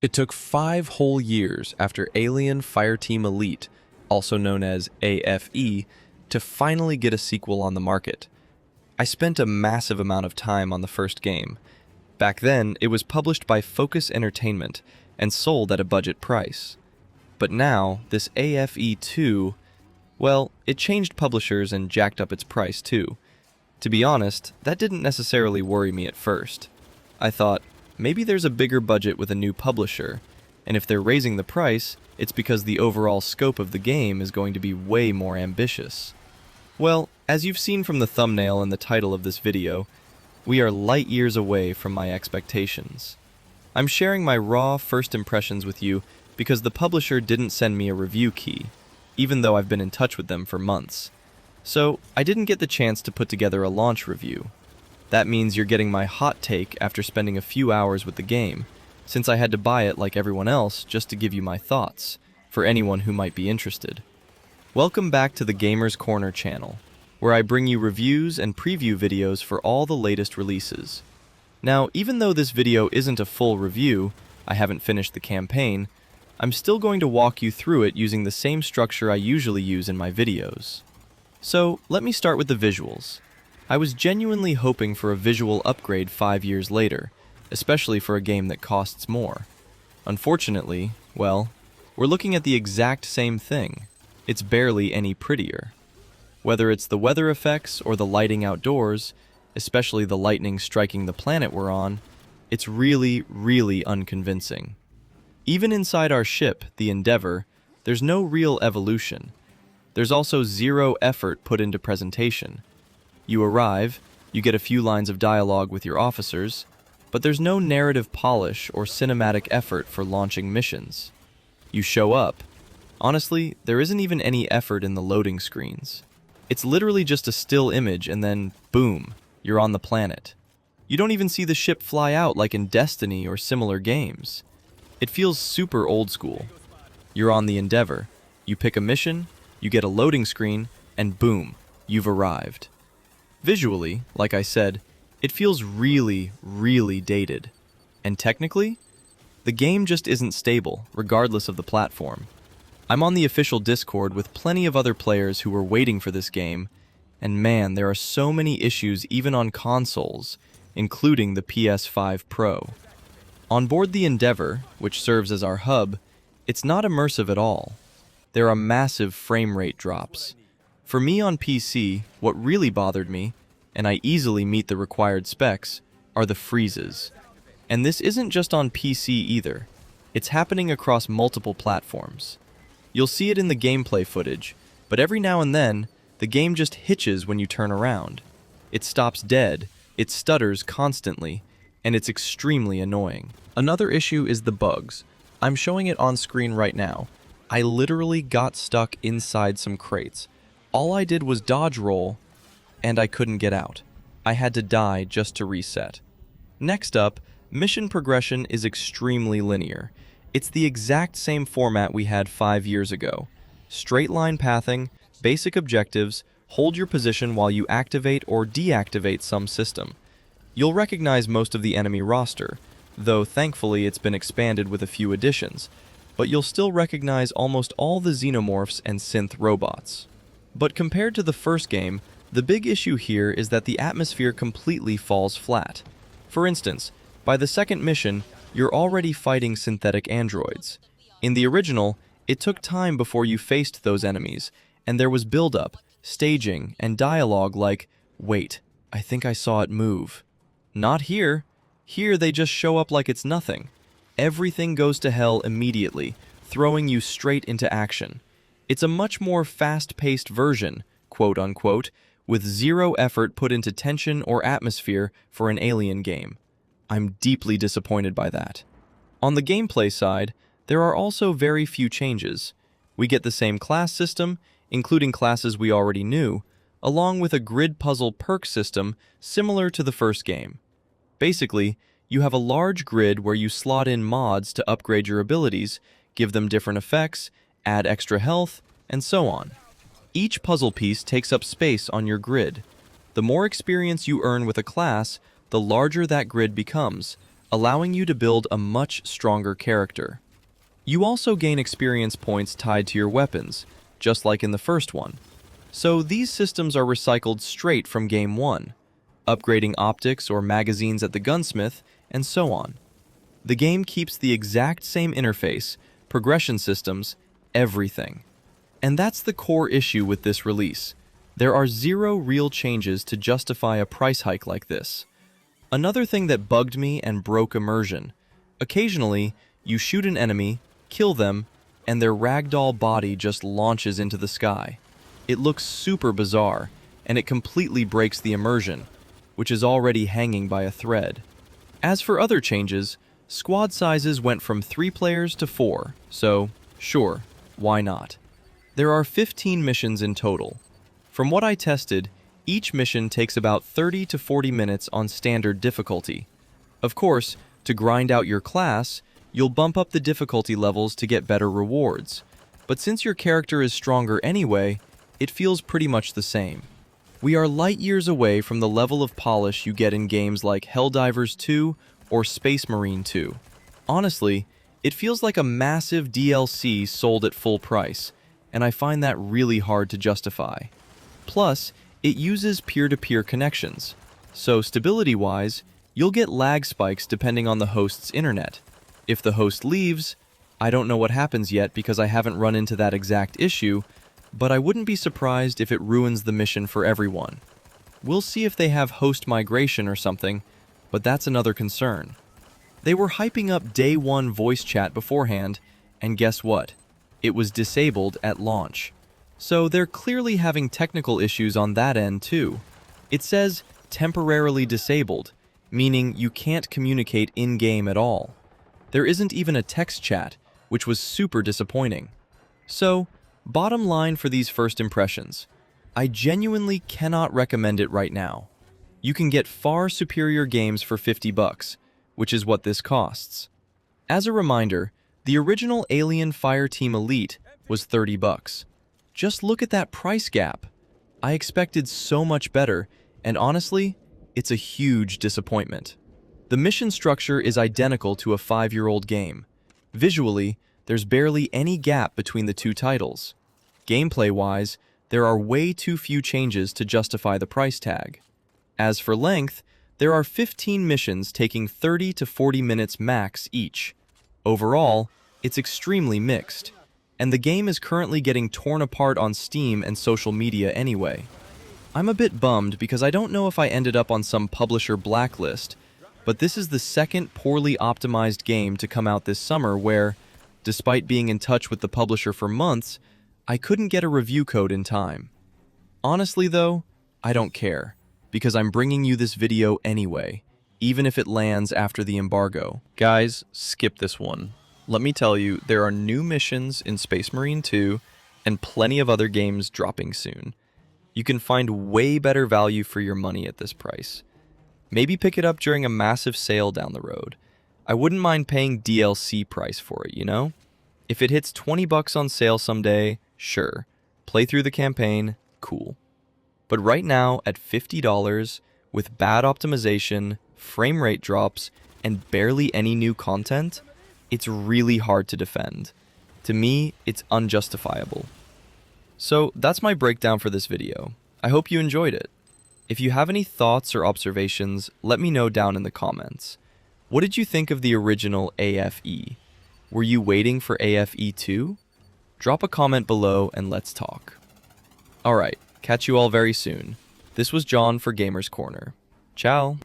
It took 5 whole years after Alien Fireteam Elite, also known as AFE, to finally get a sequel on the market. I spent a massive amount of time on the first game. Back then, it was published by Focus Entertainment and sold at a budget price. But now, this AFE 2, well, it changed publishers and jacked up its price too. To be honest, that didn't necessarily worry me at first. I thought, maybe there's a bigger budget with a new publisher, and if they're raising the price, it's because the overall scope of the game is going to be way more ambitious. Well, as you've seen from the thumbnail and the title of this video, we are light years away from my expectations. I'm sharing my raw first impressions with you because the publisher didn't send me a review key, even though I've been in touch with them for months. So, I didn't get the chance to put together a launch review. That means you're getting my hot take after spending a few hours with the game, since I had to buy it like everyone else just to give you my thoughts, for anyone who might be interested. Welcome back to the Gamers Corner channel, where I bring you reviews and preview videos for all the latest releases. Now, even though this video isn't a full review, I haven't finished the campaign, I'm still going to walk you through it using the same structure I usually use in my videos. So, let me start with the visuals. I was genuinely hoping for a visual upgrade 5 years later, especially for a game that costs more. Unfortunately, well, we're looking at the exact same thing. It's barely any prettier. Whether it's the weather effects or the lighting outdoors, especially the lightning striking the planet we're on, it's really, really unconvincing. Even inside our ship, the Endeavor, there's no real evolution. There's also zero effort put into presentation. You arrive, you get a few lines of dialogue with your officers, but there's no narrative polish or cinematic effort for launching missions. You show up. Honestly, there isn't even any effort in the loading screens. It's literally just a still image and then, boom, you're on the planet. You don't even see the ship fly out like in Destiny or similar games. It feels super old school. You're on the Endeavor. You pick a mission, you get a loading screen, and boom, you've arrived. Visually, like I said, it feels really, really dated. And technically, the game just isn't stable, regardless of the platform. I'm on the official Discord with plenty of other players who were waiting for this game, and man, there are so many issues even on consoles, including the PS5 Pro. On board the Endeavor, which serves as our hub, it's not immersive at all. There are massive frame rate drops. For me on PC, what really bothered me, and I easily meet the required specs, are the freezes. And this isn't just on PC either. It's happening across multiple platforms. You'll see it in the gameplay footage, but every now and then, the game just hitches when you turn around. It stops dead, it stutters constantly, and it's extremely annoying. Another issue is the bugs. I'm showing it on screen right now. I literally got stuck inside some crates. All I did was dodge roll, and I couldn't get out. I had to die just to reset. Next up, mission progression is extremely linear. It's the exact same format we had 5 years ago. Straight line pathing, basic objectives, hold your position while you activate or deactivate some system. You'll recognize most of the enemy roster, though thankfully it's been expanded with a few additions, but you'll still recognize almost all the xenomorphs and synth robots. But compared to the first game, the big issue here is that the atmosphere completely falls flat. For instance, by the second mission, you're already fighting synthetic androids. In the original, it took time before you faced those enemies, and there was build-up, staging, and dialogue like, "Wait, I think I saw it move." Not here. Here they just show up like it's nothing. Everything goes to hell immediately, throwing you straight into action. It's a much more fast-paced version, quote-unquote, with zero effort put into tension or atmosphere for an Alien game. I'm deeply disappointed by that. On the gameplay side, there are also very few changes. We get the same class system, including classes we already knew, along with a grid puzzle perk system similar to the first game. Basically, you have a large grid where you slot in mods to upgrade your abilities, give them different effects, add extra health, and so on. Each puzzle piece takes up space on your grid. The more experience you earn with a class, the larger that grid becomes, allowing you to build a much stronger character. You also gain experience points tied to your weapons, just like in the first one. So these systems are recycled straight from Game 1, upgrading optics or magazines at the gunsmith, and so on. The game keeps the exact same interface, progression systems, everything. And that's the core issue with this release. There are zero real changes to justify a price hike like this. Another thing that bugged me and broke immersion. Occasionally, you shoot an enemy, kill them, and their ragdoll body just launches into the sky. It looks super bizarre, and it completely breaks the immersion, which is already hanging by a thread. As for other changes, squad sizes went from 3 players to 4, so sure, why not? There are 15 missions in total. From what I tested, each mission takes about 30 to 40 minutes on standard difficulty. Of course, to grind out your class, you'll bump up the difficulty levels to get better rewards. But since your character is stronger anyway, it feels pretty much the same. We are light years away from the level of polish you get in games like Helldivers 2 or Space Marine 2. Honestly, it feels like a massive DLC sold at full price, and I find that really hard to justify. Plus, it uses peer-to-peer connections, so stability-wise, you'll get lag spikes depending on the host's internet. If the host leaves, I don't know what happens yet because I haven't run into that exact issue, but I wouldn't be surprised if it ruins the mission for everyone. We'll see if they have host migration or something, but that's another concern. They were hyping up Day 1 voice chat beforehand, and guess what? It was disabled at launch. So they're clearly having technical issues on that end too. It says temporarily disabled, meaning you can't communicate in-game at all. There isn't even a text chat, which was super disappointing. So, bottom line for these first impressions, I genuinely cannot recommend it right now. You can get far superior games for $50, which is what this costs. As a reminder, the original Alien Fireteam Elite was $30. Just look at that price gap. I expected so much better, and honestly, it's a huge disappointment. The mission structure is identical to a 5-year-old game. Visually, there's barely any gap between the two titles. Gameplay-wise, there are way too few changes to justify the price tag. As for length, there are 15 missions taking 30 to 40 minutes max each. Overall, it's extremely mixed, and the game is currently getting torn apart on Steam and social media anyway. I'm a bit bummed because I don't know if I ended up on some publisher blacklist, but this is the second poorly optimized game to come out this summer where, despite being in touch with the publisher for months, I couldn't get a review code in time. Honestly though, I don't care, because I'm bringing you this video anyway, even if it lands after the embargo. Guys, skip this one. Let me tell you, there are new missions in Space Marine 2 and plenty of other games dropping soon. You can find way better value for your money at this price. Maybe pick it up during a massive sale down the road. I wouldn't mind paying DLC price for it, you know? If it hits $20 on sale someday, sure. Play through the campaign, cool. But right now, at $50, with bad optimization, frame rate drops, and barely any new content, it's really hard to defend. To me, it's unjustifiable. So that's my breakdown for this video. I hope you enjoyed it. If you have any thoughts or observations, let me know down in the comments. What did you think of the original AFE? Were you waiting for AFE 2? Drop a comment below and let's talk. Alright, catch you all very soon. This was John for Gamers Corner. Ciao!